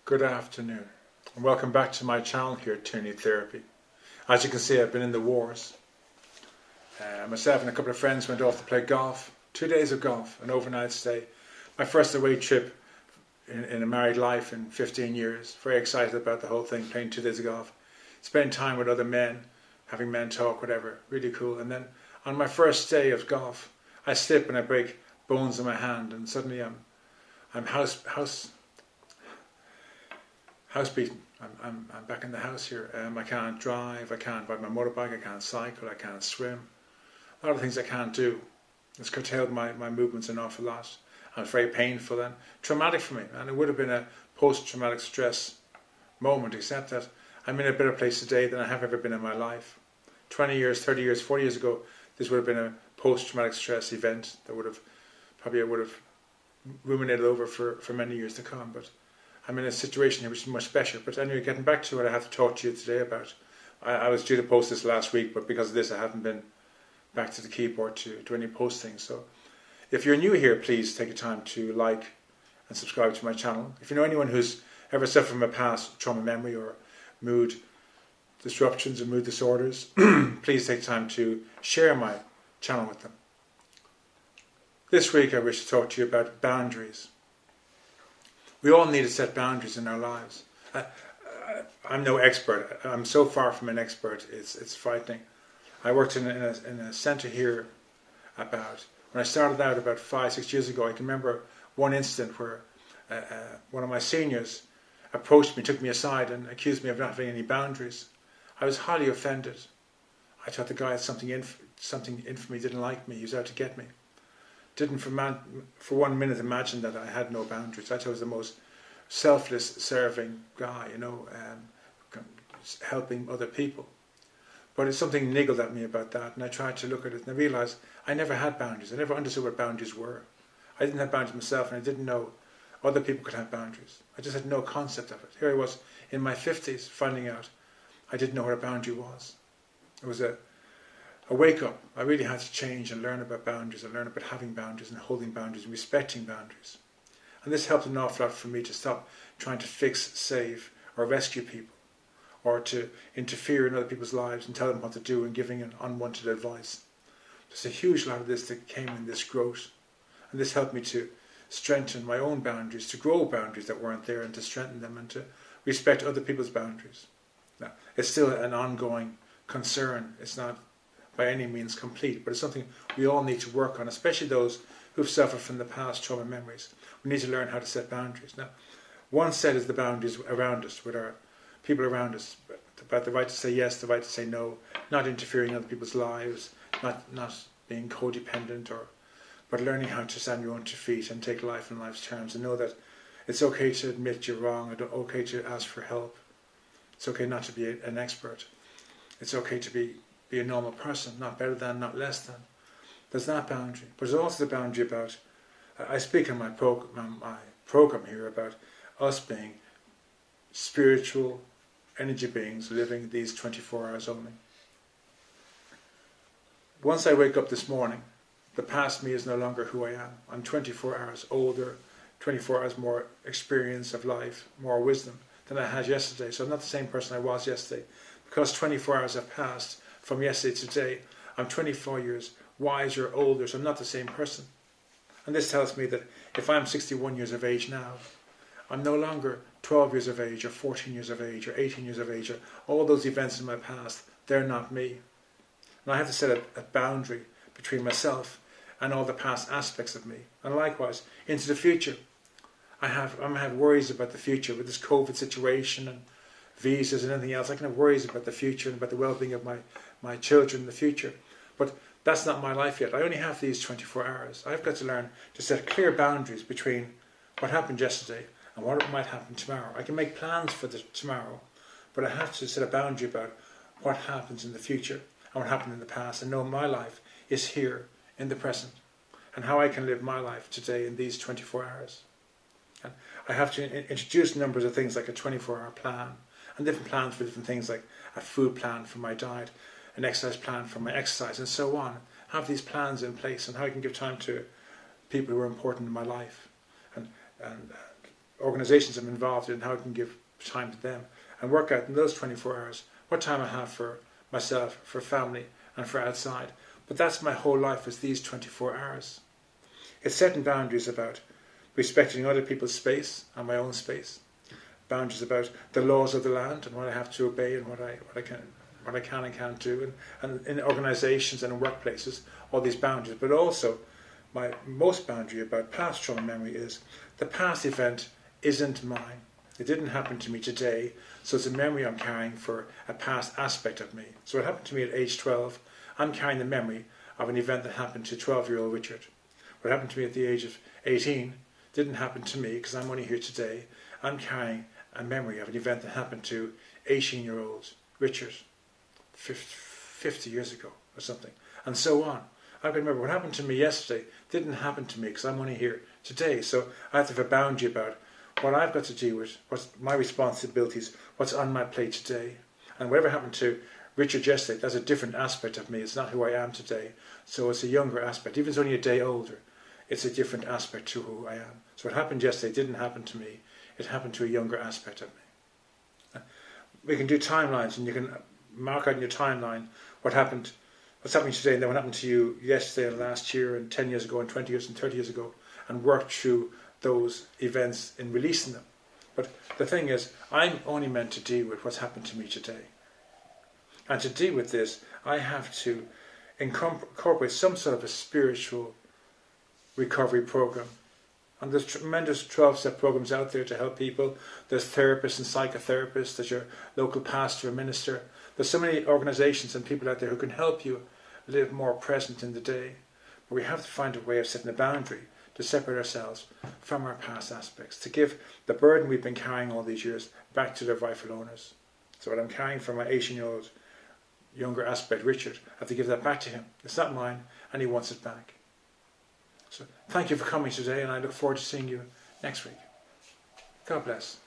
Good afternoon, and welcome back to my channel here at Tierney Therapy. As you can see, I've been in the wars. Myself and a couple of friends went off to play golf. 2 days of golf, an overnight stay. My first away trip in a married life in 15 years. Very excited about the whole thing, playing 2 days of golf. Spending time with other men, having men talk, whatever. Really cool. And then on my first day of golf, I slip and I break bones in my hand, and suddenly I'm house beaten. I'm back in the house here. I can't drive, I can't ride my motorbike, I can't cycle, I can't swim. A lot of things I can't do. It's curtailed my movements an awful lot. And it's very painful and traumatic for me. And it would have been a post-traumatic stress moment, except that I'm in a better place today than I have ever been in my life. 20 years, 30 years, 40 years ago, this would have been a post-traumatic stress event that I would have ruminated over for many years to come. But I'm in a situation here which is much better. But anyway, getting back to what I have to talk to you today about. I was due to post this last week, but because of this I haven't been back to the keyboard to do any posting. So if you're new here, please take the time to like and subscribe to my channel. If you know anyone who's ever suffered from a past trauma memory or mood disruptions or mood disorders, please take time to share my channel with them. This week I wish to talk to you about boundaries. We all need to set boundaries in our lives. I'm no expert. I'm so far from an expert, it's frightening. I worked in a centre here when I started out about 5-6 years ago. I can remember one incident where one of my seniors approached me, took me aside and accused me of not having any boundaries. I was highly offended. I thought the guy had something in for me, didn't like me, he was out to get me. Didn't for 1 minute imagine that I had no boundaries. I thought I was the most selfless, serving guy, helping other people. But something niggled at me about that, and I tried to look at it, and I realised I never had boundaries. I never understood what boundaries were. I didn't have boundaries myself, and I didn't know other people could have boundaries. I just had no concept of it. Here I was in my 50s, finding out I didn't know what a boundary was. It was a wake-up. I really had to change and learn about boundaries, and learn about having boundaries and holding boundaries and respecting boundaries. And this helped an awful lot for me to stop trying to fix, save, or rescue people, or to interfere in other people's lives and tell them what to do and giving an unwanted advice. There's a huge lot of this that came in this growth, and this helped me to strengthen my own boundaries, to grow boundaries that weren't there, and to strengthen them and to respect other people's boundaries. Now, it's still an ongoing concern. It's not by any means complete, but it's something we all need to work on, especially those who've suffered from the past trauma memories. We need to learn how to set boundaries. Now, one set is the boundaries around us, with our people around us, about the right to say yes, the right to say no, not interfering in other people's lives, not being codependent, but learning how to stand your own 2 feet and take life in life's terms and know that it's okay to admit you're wrong, it's okay to ask for help, it's okay not to be an expert, it's okay to be a normal person, not better than, not less than. There's that boundary, but there's also the boundary about, I speak in my program here about us being spiritual energy beings living these 24 hours only. Once I wake up this morning, the past me is no longer who I am. I'm 24 hours older, 24 hours more experience of life, more wisdom than I had yesterday. So I'm not the same person I was yesterday. Because 24 hours have passed from yesterday to today, I'm 24 years wiser, older, so I'm not the same person. And this tells me that if I'm 61 years of age now, I'm no longer 12 years of age, or 14 years of age, or 18 years of age, or all those events in my past. They're not me. And I have to set a boundary between myself and all the past aspects of me. And likewise, into the future. I have worries about the future with this COVID situation and visas and anything else. I can have worries about the future and about the well-being of my children in the future. But that's not my life yet. I only have these 24 hours. I've got to learn to set clear boundaries between what happened yesterday and what might happen tomorrow. I can make plans for the tomorrow, but I have to set a boundary about what happens in the future and what happened in the past, and know my life is here in the present, and how I can live my life today in these 24 hours. And I have to introduce numbers of things like a 24-hour plan, and different plans for different things, like a food plan for my diet, an exercise plan for my exercise, and so on. Have these plans in place, and how I can give time to people who are important in my life, and organisations I'm involved in, how I can give time to them and work out in those 24 hours what time I have for myself, for family and for outside. But that's my whole life, is these 24 hours. It's setting boundaries about respecting other people's space and my own space. Boundaries about the laws of the land and what I have to obey and what I can and can't do. And in organisations and in workplaces, all these boundaries. But also, my most boundary about past trauma memory is the past event isn't mine. It didn't happen to me today, so it's a memory I'm carrying for a past aspect of me. So what happened to me at age 12, I'm carrying the memory of an event that happened to 12-year-old Richard. What happened to me at the age of 18 didn't happen to me because I'm only here today. I'm carrying a memory of an event that happened to 18-year-old Richard 50 years ago or something, and so on. I can remember what happened to me yesterday didn't happen to me because I'm only here today. So I have to have a boundary about what I've got to deal with, what's my responsibilities, what's on my plate today. And whatever happened to Richard yesterday, that's a different aspect of me. It's not who I am today. So it's a younger aspect. Even if it's only a day older, it's a different aspect to who I am. So what happened yesterday didn't happen to me. It happened to a younger aspect of me. We can do timelines, and you can mark out in your timeline what's happening today, and then what happened to you yesterday and last year and 10 years ago and 20 years and 30 years ago, and work through those events in releasing them. But the thing is, I'm only meant to deal with what's happened to me today. And to deal with this, I have to incorporate some sort of a spiritual recovery program. And there's tremendous 12-step programs out there to help people. There's therapists and psychotherapists. There's your local pastor or minister. There's so many organisations and people out there who can help you live more present in the day. But we have to find a way of setting a boundary to separate ourselves from our past aspects, to give the burden we've been carrying all these years back to their rightful owners. So what I'm carrying from my 18-year-old younger aspect, Richard, I have to give that back to him. It's not mine, and he wants it back. So thank you for coming today, and I look forward to seeing you next week. God bless.